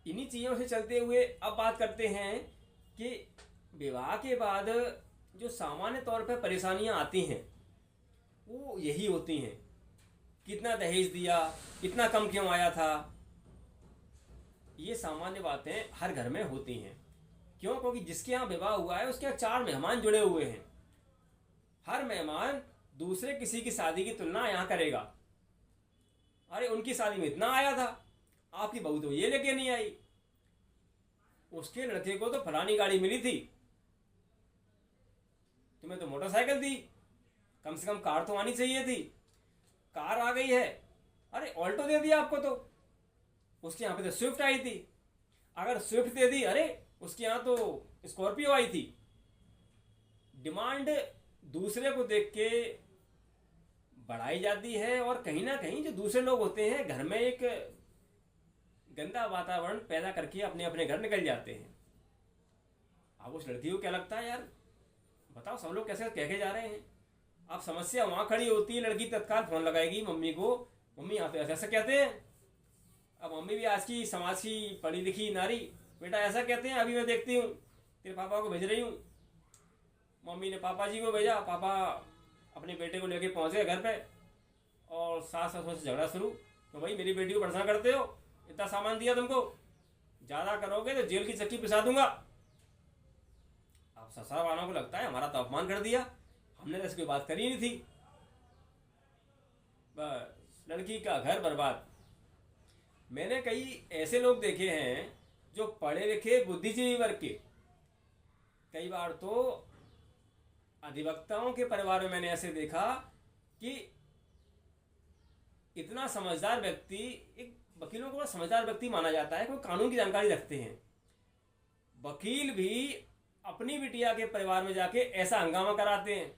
इन्हीं चीज़ों से चलते हुए अब बात करते हैं कि विवाह के बाद जो सामान्य तौर पर परेशानियां आती हैं वो यही होती हैं। कितना दहेज दिया, इतना कम क्यों आया था। ये सामान्य बातें हर घर में होती हैं। क्यों? क्योंकि जिसके यहाँ विवाह हुआ है उसके यहाँ 4 मेहमान जुड़े हुए हैं। हर मेहमान दूसरे किसी की शादी की तुलना यहाँ करेगा। अरे उनकी शादी में इतना आया था, आपकी बहू तो ये लेके नहीं आई, उसके लड़के को तो फलानी गाड़ी मिली थी, तुम्हें तो मोटरसाइकिल दी, कम से कम कार तो आनी चाहिए थी, कार आ गई है, अरे ऑल्टो दे दिया आपको तो, उसके यहाँ पे तो स्विफ्ट आई थी, अगर स्विफ्ट दे दी, अरे उसके यहाँ तो स्कॉर्पियो आई थी। डिमांड दूसरे को देख के बढ़ाई जाती है और कहीं ना कहीं जो दूसरे लोग होते हैं घर में एक गंदा वातावरण पैदा करके अपने अपने घर निकल जाते हैं। अब उस लड़की को क्या लगता है, यार बताओ सब लोग कैसे कह के जा रहे हैं। अब समस्या वहां खड़ी होती है, लड़की तत्काल फोन लगाएगी मम्मी को, मम्मी यहाँ पे ऐसा कहते हैं। अब मम्मी भी आज की समाज की पढ़ी लिखी नारी, बेटा ऐसा कहते हैं, अभी मैं देखती हूँ तेरे पापा को भेज रही हूँ। मम्मी ने पापा जी को भेजा, पापा अपने बेटे को लेके पहुँच गए घर पे और सास ससुर से झगड़ा शुरू। तो भाई मेरी बेटी को परेशान करते हो, इतना सामान दिया तुमको, ज़्यादा करोगे तो जेल की चक्की पिसा दूंगा। अब ससुराल वालों को लगता है हमारा तो अपमान कर दिया, हमने तो इसकी बात करी नहीं थी। बस लड़की का घर बर्बाद। मैंने कई ऐसे लोग देखे हैं जो पढ़े लिखे बुद्धिजीवी वर्ग के, कई बार तो अधिवक्ताओं के परिवार में मैंने ऐसे देखा कि इतना समझदार व्यक्ति, एक वकीलों को समझदार व्यक्ति माना जाता है, कोई कानून की जानकारी रखते हैं, वकील भी अपनी बिटिया के परिवार में जाके ऐसा हंगामा कराते हैं,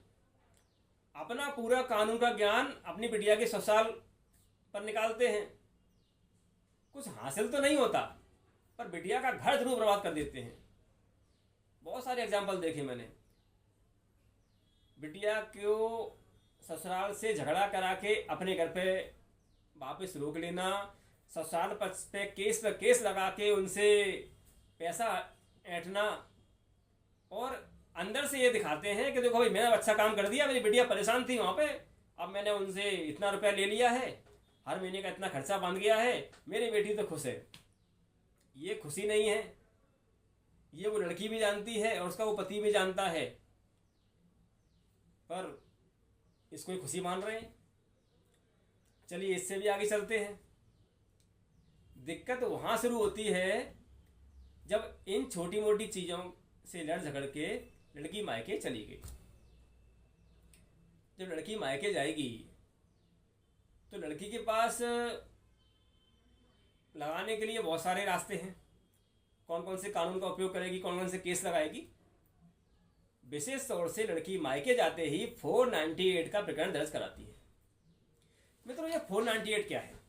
अपना पूरा कानून का ज्ञान अपनी बिटिया के ससुराल पर निकालते हैं। कुछ हासिल तो नहीं होता पर बिटिया का घर जरूर बर्बाद कर देते हैं। बहुत सारे एग्जाम्पल देखे मैंने। बिटिया को ससुराल से झगड़ा करा के अपने घर पे वापस रोक लेना, ससुराल पक्ष पे केस लगा के उनसे पैसा ऐंठना, और अंदर से ये दिखाते हैं कि देखो भाई मैंने अच्छा काम कर दिया, मेरी बिटिया परेशान थी वहाँ पे, अब मैंने उनसे इतना रुपया ले लिया है, हर महीने का इतना खर्चा बंध गया है, मेरी बेटी तो खुश है। ये खुशी नहीं है, ये वो लड़की भी जानती है और उसका वो पति भी जानता है, पर इसको खुशी मान रहे हैं। चलिए इससे भी आगे चलते हैं। दिक्कत वहां शुरू होती है जब इन छोटी मोटी चीज़ों से लड़ झगड़ के लड़की मायके चली गई। जब लड़की मायके जाएगी तो लड़की के पास लगाने के लिए बहुत सारे रास्ते हैं। कौन कौन से कानून का उपयोग करेगी, कौन कौन से केस लगाएगी। विशेष तौर से लड़की मायके जाते ही 498 का प्रकरण दर्ज कराती है। मित्रों ये 498 क्या है?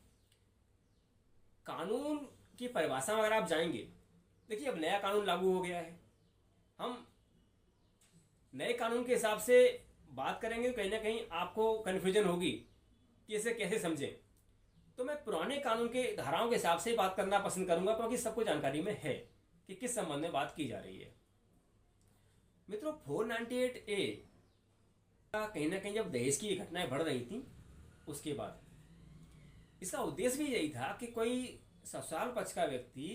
कानून की परिभाषा में अगर आप जाएंगे, देखिए अब नया कानून लागू हो गया है, हम नए कानून के हिसाब से बात करेंगे तो कहीं ना कहीं आपको कन्फ्यूजन होगी कि इसे कैसे समझें। तो मैं पुराने कानून के धाराओं के हिसाब से बात करना पसंद करूंगा, क्योंकि सबको जानकारी में है कि किस संबंध में बात की जा रही है। मित्रों 498A कहीं ना कहीं जब दहेज की घटनाएं बढ़ रही थी उसके बाद इसका उद्देश्य भी यही था कि कोई ससुराल पक्ष का व्यक्ति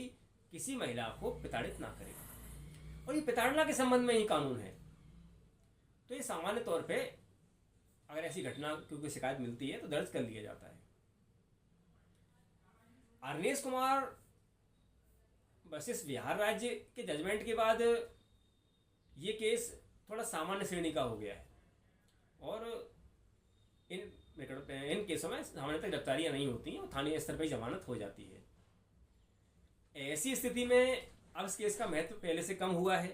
किसी महिला को प्रताड़ित ना करे, और ये प्रताड़ना के संबंध में ही कानून है। तो ये सामान्य तौर पे अगर ऐसी घटना क्योंकि शिकायत मिलती है तो दर्ज कर लिया जाता है। अरनेश कुमार वर्सेस बिहार राज्य के जजमेंट के बाद ये केस थोड़ा सामान्य श्रेणी का हो गया है और इन केसों में सामान्य तक गिरफ्तारियां नहीं होती हैं और थाने स्तर पर जमानत हो जाती है। ऐसी स्थिति में अब इस केस का महत्व पहले से कम हुआ है,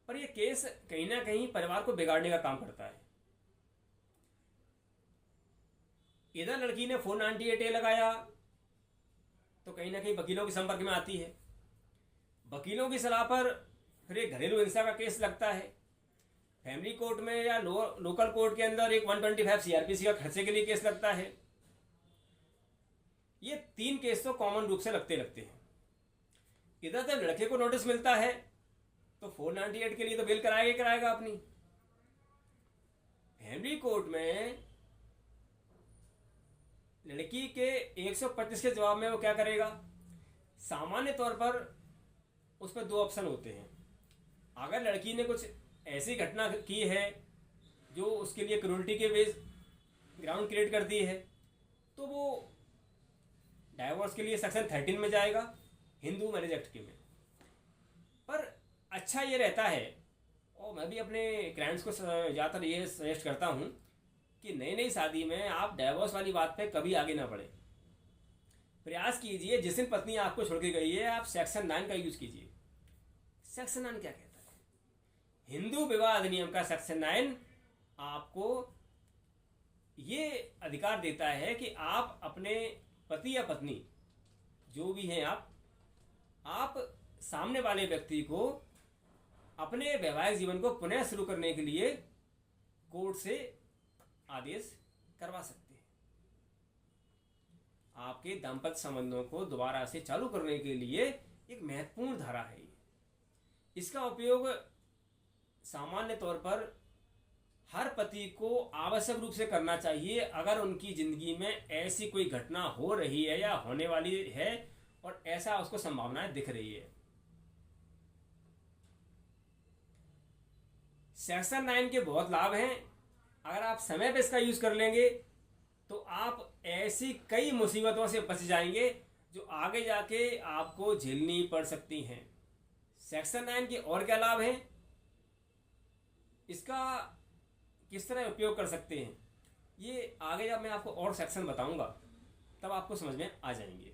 पर यह केस कहीं ना कहीं परिवार को बिगाड़ने का काम करता है। इधर लड़की ने 498A लगाया तो कहीं ना कहीं वकीलों के संपर्क में आती है, वकीलों की सलाह पर फिर एक घरेलू हिंसा का केस लगता है। फैमिली कोर्ट में या लोकल कोर्ट के अंदर एक 125 CRPC का खर्चे के लिए केस लगता है। ये 3 केस तो कॉमन रूप से लगते हैं। इधर जब लड़के को नोटिस मिलता है तो 498 के लिए तो बेल कराएगा ही कराएगा अपनी। फैमिली कोर्ट में लड़की के 125 के जवाब में वो क्या करेगा? सामान्य तौर पर उस पर दो ऑप्शन होते हैं। अगर लड़की ने कुछ ऐसी घटना की है जो उसके लिए क्रूरल्टी के बेस ग्राउंड क्रिएट कर दी है, तो वो डाइवोर्स के लिए सेक्शन 13 में जाएगा, हिंदू मैरिज एक्ट के में। पर अच्छा ये रहता है, और मैं भी अपने क्लाइंट्स को ज़्यादातर ये सजेस्ट करता हूँ कि नई नई शादी में आप डाइवोर्स वाली बात पे कभी आगे ना बढ़े। प्रयास कीजिए, जिस दिन पत्नी आपको छोड़ के गई है आप सेक्शन 9 का यूज कीजिए। सेक्शन 9 क्या कहता है? हिंदू विवाह अधिनियम का सेक्शन 9 आपको ये अधिकार देता है कि आप अपने पति या पत्नी जो भी हैं आप सामने वाले व्यक्ति को अपने वैवाहिक जीवन को पुनः शुरू करने के लिए कोर्ट से आदेश करवा सकते हैं। आपके दाम्पत्य संबंधों को दोबारा से चालू करने के लिए एक महत्वपूर्ण धारा है। इसका उपयोग सामान्य तौर पर हर पति को आवश्यक रूप से करना चाहिए अगर उनकी जिंदगी में ऐसी कोई घटना हो रही है या होने वाली है और ऐसा उसको संभावनाएं दिख रही है। सेक्शन 9 के बहुत लाभ हैं। अगर आप समय पे इसका यूज कर लेंगे तो आप ऐसी कई मुसीबतों से बच जाएंगे जो आगे जाके आपको झेलनी पड़ सकती हैं। सेक्शन 9 के और क्या लाभ हैं, इसका किस तरह उपयोग कर सकते हैं, ये आगे जब मैं आपको और सेक्शन बताऊंगा तब आपको समझ में आ जाएंगे।